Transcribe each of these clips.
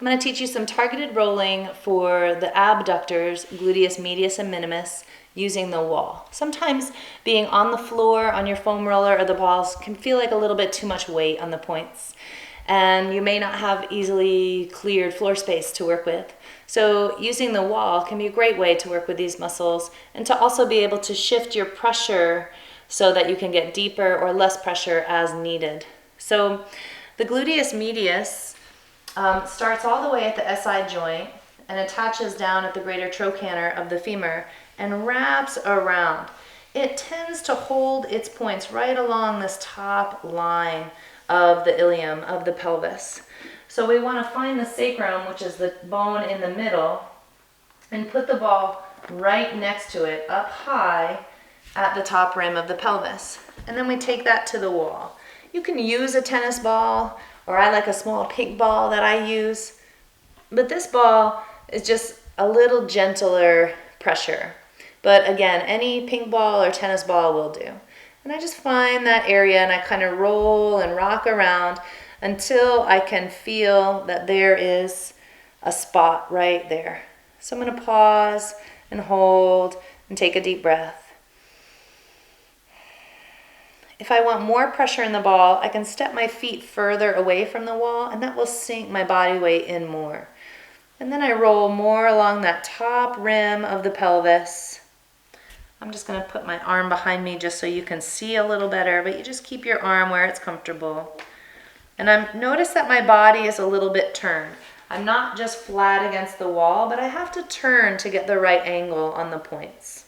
I'm going to teach you some targeted rolling for the abductors, gluteus medius and minimus, using the wall. Sometimes being on the floor on your foam roller or the balls can feel like a little bit too much weight on the points, and you may not have easily cleared floor space to work with. So using the wall can be a great way to work with these muscles and to also be able to shift your pressure so that you can get deeper or less pressure as needed. So the gluteus medius starts all the way at the SI joint and attaches down at the greater trochanter of the femur and wraps around. It tends to hold its points right along this top line of the ilium of the pelvis. So we want to find the sacrum, which is the bone in the middle, and put the ball right next to it, up high at the top rim of the pelvis. And then we take that to the wall. You can use a tennis ball, or I like a small pink ball that I use, but this ball is just a little gentler pressure. But again, any pink ball or tennis ball will do. And I just find that area and I kind of roll and rock around until I can feel that there is a spot right there. So I'm going to pause and hold and take a deep breath. If I want more pressure in the ball, I can step my feet further away from the wall, and that will sink my body weight in more. And then I roll more along that top rim of the pelvis. I'm just going to put my arm behind me just so you can see a little better, but you just keep your arm where it's comfortable. And notice that my body is a little bit turned. I'm not just flat against the wall, but I have to turn to get the right angle on the points.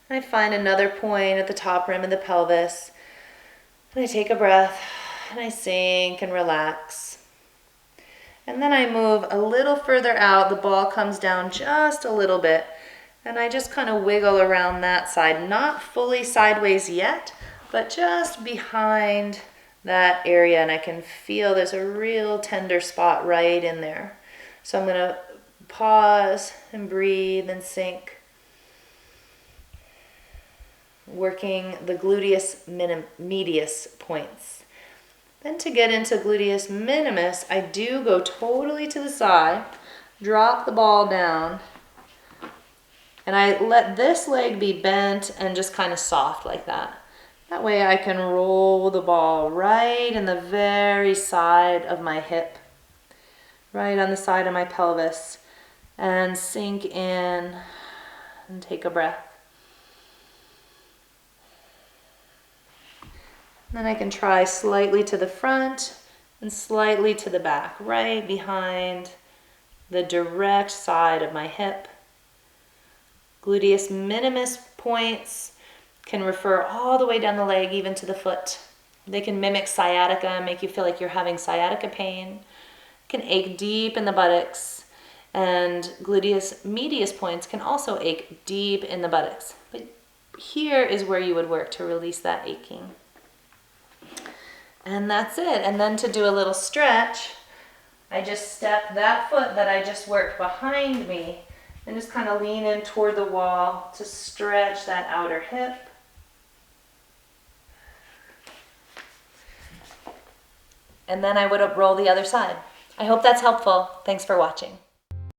And I find another point at the top rim of the pelvis, and I take a breath, and I sink and relax. And then I move a little further out, the ball comes down just a little bit, and I just kind of wiggle around that side, not fully sideways yet, but just behind that area, and I can feel there's a real tender spot right in there. So I'm going to pause and breathe and sink, working the gluteus medius points. Then to get into gluteus minimus, I do go totally to the side, drop the ball down, and I let this leg be bent and just kind of soft like that. That way I can roll the ball right in the very side of my hip, right on the side of my pelvis, and sink in and take a breath. Then I can try slightly to the front and slightly to the back, right behind the direct side of my hip. Gluteus minimus points can refer all the way down the leg, even to the foot. They can mimic sciatica, make you feel like you're having sciatica pain. Can ache deep in the buttocks. And gluteus medius points can also ache deep in the buttocks. But here is where you would work to release that aching. And that's it. And then to do a little stretch, I just step that foot that I just worked behind me and just kind of lean in toward the wall to stretch that outer hip. And then I would roll the other side. I hope that's helpful. Thanks for watching.